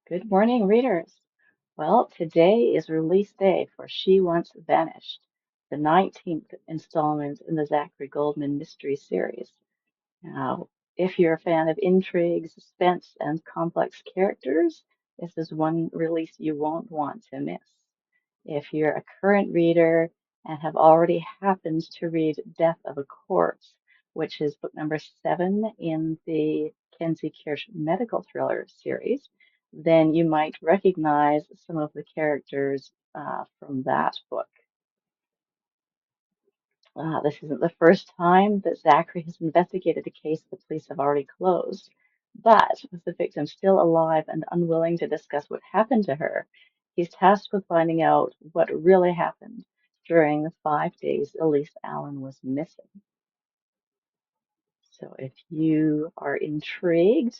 Good morning, readers. Well, today is release day for She Once Vanished, the 19th installment in the Zachary Goldman mystery series. Now, if you're a fan of intrigue, suspense, and complex characters, this is one release you won't want to miss. If you're a current reader and have already happened to read Death of a Corpse, which is book number 7 in the Kenzie Kirsch medical thriller series, then you might recognize some of the characters from that book. This isn't the first time that Zachary has investigated a case the police have already closed, but with the victim still alive and unwilling to discuss what happened to her, he's tasked with finding out what really happened during the 5 days Elysse Allen was missing. So if you are intrigued,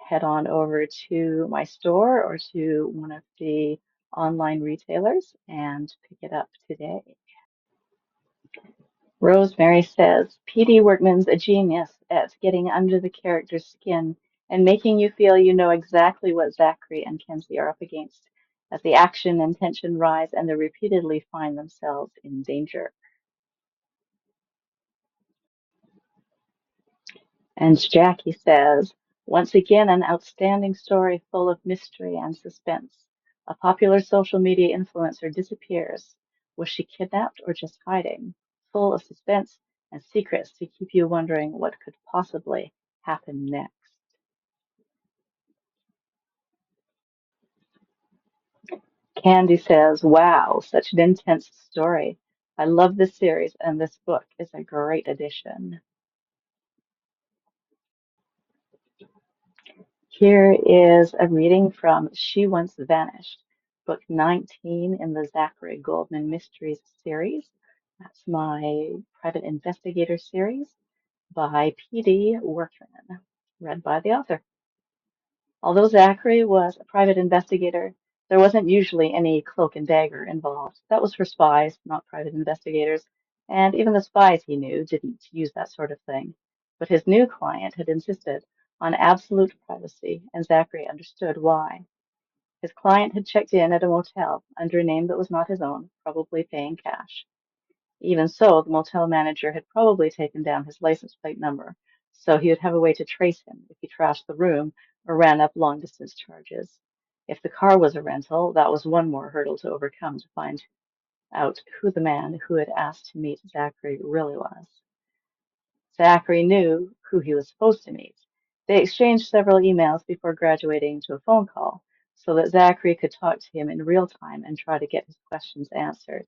head on over to my store or to one of the online retailers and pick it up today. Rosemary says, PD Workman's a genius at getting under the character's skin and making you feel you know exactly what Zachary and Kenzie are up against as the action and tension rise and they repeatedly find themselves in danger. And Jackie says, once again, an outstanding story full of mystery and suspense. A popular social media influencer disappears. Was she kidnapped or just hiding? Full of suspense and secrets to keep you wondering what could possibly happen next. Candy says, wow, such an intense story. I love this series, and this book is a great addition. Here is a reading from She Once Vanished, book 19 in the Zachary Goldman Mysteries series. That's my private investigator series by P.D. Workman, read by the author. Although Zachary was a private investigator, there wasn't usually any cloak and dagger involved. That was for spies, not private investigators, and even the spies he knew didn't use that sort of thing. But his new client had insisted on absolute privacy, and Zachary understood why. His client had checked in at a motel under a name that was not his own, probably paying cash. Even so, the motel manager had probably taken down his license plate number, so he would have a way to trace him if he trashed the room or ran up long-distance charges. If the car was a rental, that was one more hurdle to overcome to find out who the man who had asked to meet Zachary really was. Zachary knew who he was supposed to meet. They exchanged several emails before graduating to a phone call so that Zachary could talk to him in real time and try to get his questions answered.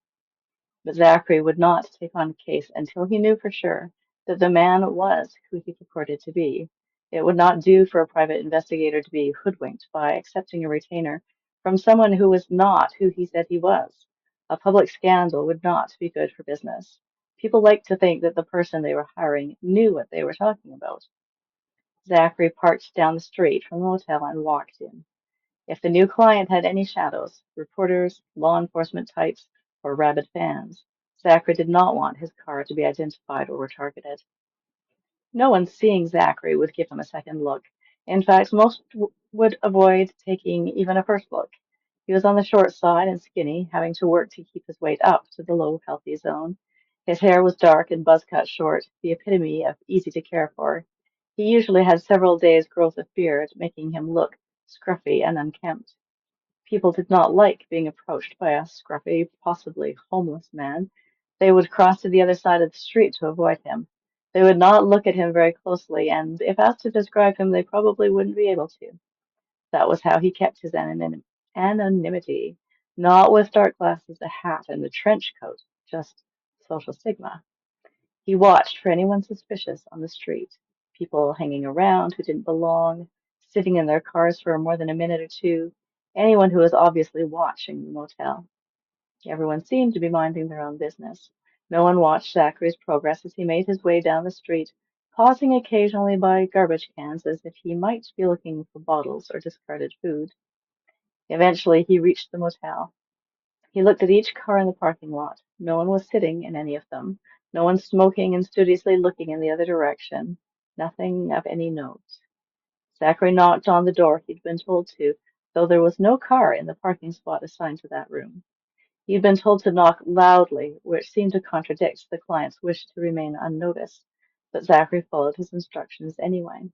But Zachary would not take on the case until he knew for sure that the man was who he purported to be. It would not do for a private investigator to be hoodwinked by accepting a retainer from someone who was not who he said he was. A public scandal would not be good for business. People liked to think that the person they were hiring knew what they were talking about. Zachary parked down the street from the hotel and walked in. If the new client had any shadows, reporters, law enforcement types, or rabid fans, Zachary did not want his car to be identified or targeted. No one seeing Zachary would give him a second look. In fact, most would avoid taking even a first look. He was on the short side and skinny, having to work to keep his weight up to the low healthy zone. His hair was dark and buzz cut short, the epitome of easy to care for. He usually had several days' growth of beard, making him look scruffy and unkempt. People did not like being approached by a scruffy, possibly homeless man. They would cross to the other side of the street to avoid him. They would not look at him very closely, and if asked to describe him, they probably wouldn't be able to. That was how he kept his anonymity, not with dark glasses, a hat, and a trench coat, just social stigma. He watched for anyone suspicious on the street, people hanging around who didn't belong, sitting in their cars for more than a minute or two, anyone who was obviously watching the motel. Everyone seemed to be minding their own business. No one watched Zachary's progress as he made his way down the street, pausing occasionally by garbage cans as if he might be looking for bottles or discarded food. Eventually, he reached the motel. He looked at each car in the parking lot. No one was sitting in any of them. No one smoking and studiously looking in the other direction. Nothing of any note. Zachary knocked on the door he'd been told to, though there was no car in the parking spot assigned to that room. He'd been told to knock loudly, which seemed to contradict the client's wish to remain unnoticed, but Zachary followed his instructions anyway.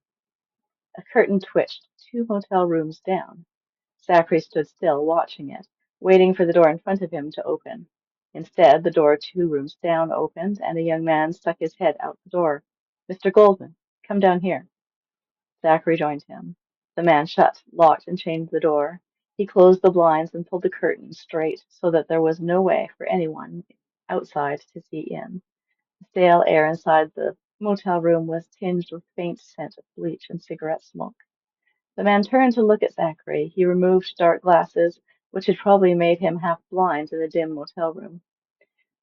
A curtain twitched 2 motel rooms down. Zachary stood still, watching it, waiting for the door in front of him to open. Instead, the door 2 rooms down opened, and a young man stuck his head out the door. "Mr. Goldman, come down here." Zachary joined him. The man shut, locked, and chained the door. He closed the blinds and pulled the curtains straight so that there was no way for anyone outside to see in. The stale air inside the motel room was tinged with faint scent of bleach and cigarette smoke. The man turned to look at Zachary. He removed dark glasses, which had probably made him half blind in the dim motel room.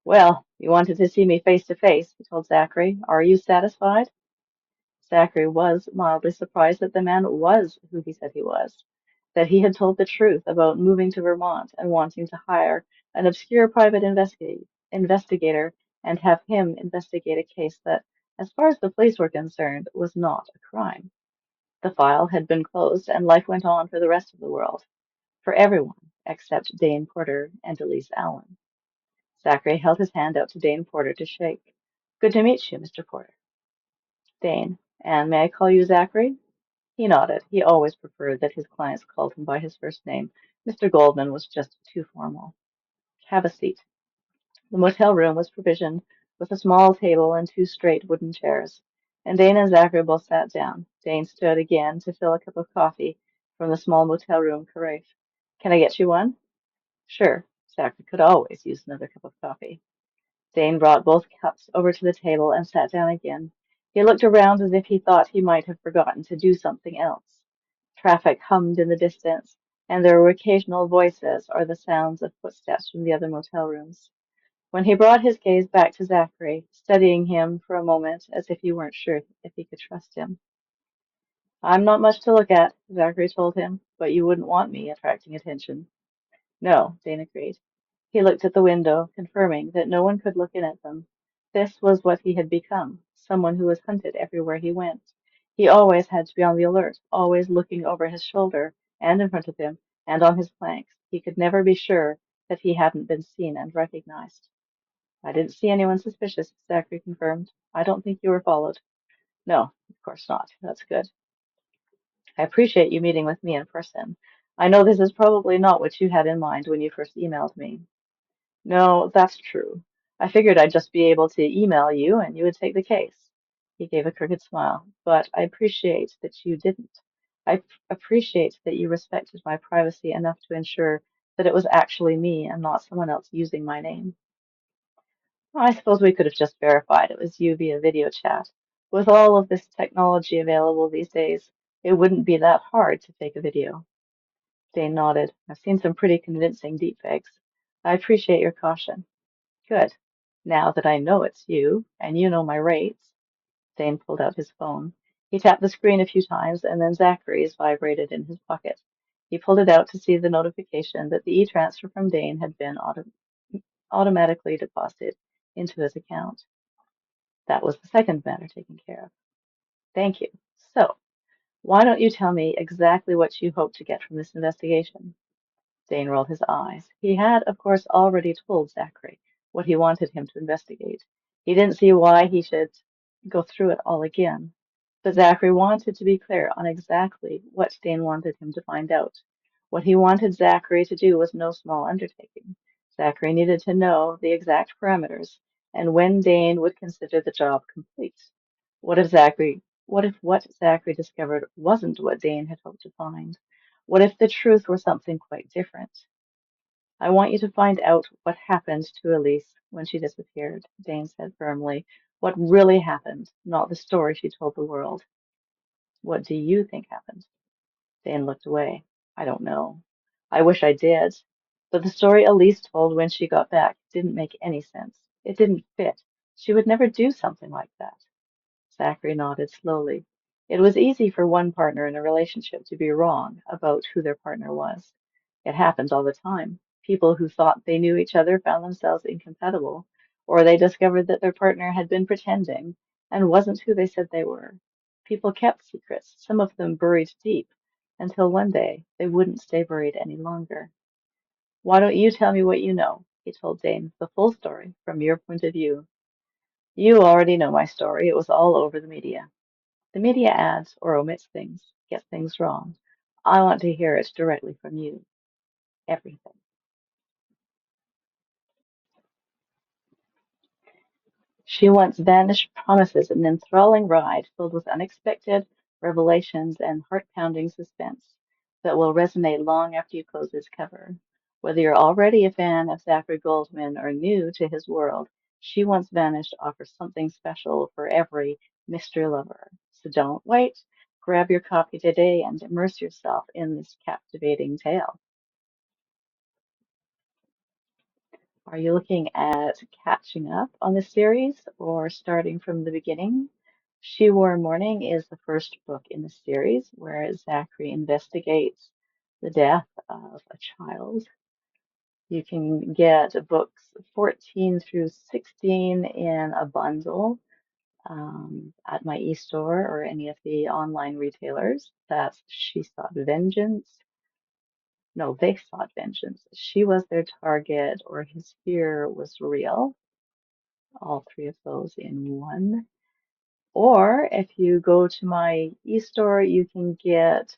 "Well, you wanted to see me face to face," he told Zachary. "Are you satisfied?" Zachary was mildly surprised that the man was who he said he was, that he had told the truth about moving to Vermont and wanting to hire an obscure private investigator and have him investigate a case that, as far as the police were concerned, was not a crime. The file had been closed and life went on for the rest of the world, for everyone except Dane Porter and Elysse Allen. Zachary held his hand out to Dane Porter to shake. "Good to meet you, Mr. Porter." "Dane. And may I call you Zachary?" He nodded. He always preferred that his clients called him by his first name. Mr. Goldman was just too formal. "Have a seat." The motel room was provisioned with a small table and 2 straight wooden chairs, and Dane and Zachary both sat down. Dane stood again to fill a cup of coffee from the small motel room carafe. "Can I get you one?" "Sure." Zachary could always use another cup of coffee. Dane brought both cups over to the table and sat down again. He looked around as if he thought he might have forgotten to do something else. Traffic hummed in the distance, and there were occasional voices or the sounds of footsteps from the other motel rooms. When he brought his gaze back to Zachary, studying him for a moment as if he weren't sure if he could trust him. "I'm not much to look at," Zachary told him, "but you wouldn't want me attracting attention." "No," Dane agreed. He looked at the window, confirming that no one could look in at them. This was what he had become, someone who was hunted everywhere he went. He always had to be on the alert, always looking over his shoulder and in front of him and on his flanks. He could never be sure that he hadn't been seen and recognized. "I didn't see anyone suspicious," Zachary confirmed. "I don't think you were followed." "No, of course not. That's good. I appreciate you meeting with me in person. I know this is probably not what you had in mind when you first emailed me." "No, that's true. I figured I'd just be able to email you and you would take the case." He gave a crooked smile. "But I appreciate that you didn't. Appreciate that you respected my privacy enough to ensure that it was actually me and not someone else using my name." "I suppose we could have just verified it was you via video chat. With all of this technology available these days, it wouldn't be that hard to fake a video." Dane nodded. "I've seen some pretty convincing deepfakes. I appreciate your caution." "Good. Now that I know it's you, and you know my rates." Dane pulled out his phone. He tapped the screen a few times, and then Zachary's vibrated in his pocket. He pulled it out to see the notification that the e-transfer from Dane had been automatically deposited into his account. That was the second matter taken care of. "Thank you. So, why don't you tell me exactly what you hope to get from this investigation?" Dane rolled his eyes. He had, of course, already told Zachary what he wanted him to investigate. He didn't see why he should go through it all again. But Zachary wanted to be clear on exactly what Dane wanted him to find out. What he wanted Zachary to do was no small undertaking. Zachary needed to know the exact parameters and when Dane would consider the job complete. What if what Zachary discovered wasn't what Dane had hoped to find? What if the truth were something quite different? "I want you to find out what happened to Elysse when she disappeared," Dane said firmly. "What really happened, not the story she told the world." "What do you think happened?" Dane looked away. "I don't know. I wish I did. But the story Elysse told when she got back didn't make any sense. It didn't fit. She would never do something like that." Zachary nodded slowly. It was easy for one partner in a relationship to be wrong about who their partner was. It happened all the time. People who thought they knew each other found themselves incompatible, or they discovered that their partner had been pretending and wasn't who they said they were. People kept secrets, some of them buried deep, until one day they wouldn't stay buried any longer. Why don't you tell me what you know? He told Dane, the full story from your point of view. You already know my story. It was all over the media. The media adds or omits things, gets things wrong. I want to hear it directly from you. Everything. She Once Vanished promises an enthralling ride filled with unexpected revelations and heart-pounding suspense that will resonate long after you close this cover. Whether you're already a fan of Zachary Goldman or new to his world, She Once Vanished offers something special for every mystery lover. So don't wait. Grab your copy today and immerse yourself in this captivating tale. Are you looking at catching up on the series or starting from the beginning? She Wore Mourning is the first book in the series where Zachary investigates the death of a child. You can get books 14 through 16 in a bundle at my e-store or any of the online retailers. That's She Sought Vengeance. No, They Sought Vengeance. She Was Their Target, or His Fear Was Real. All three of those in one. Or if you go to my e-store, you can get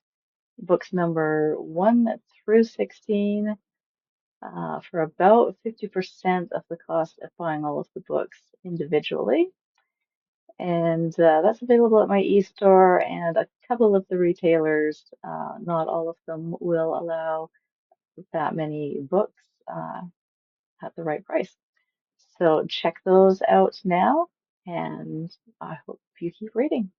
books number 1 through 16 for about 50% of the cost of buying all of the books individually. And that's available at my e-store and a couple of the retailers. Not all of them will allow that many books at the right price. So check those out now, and I hope you keep reading.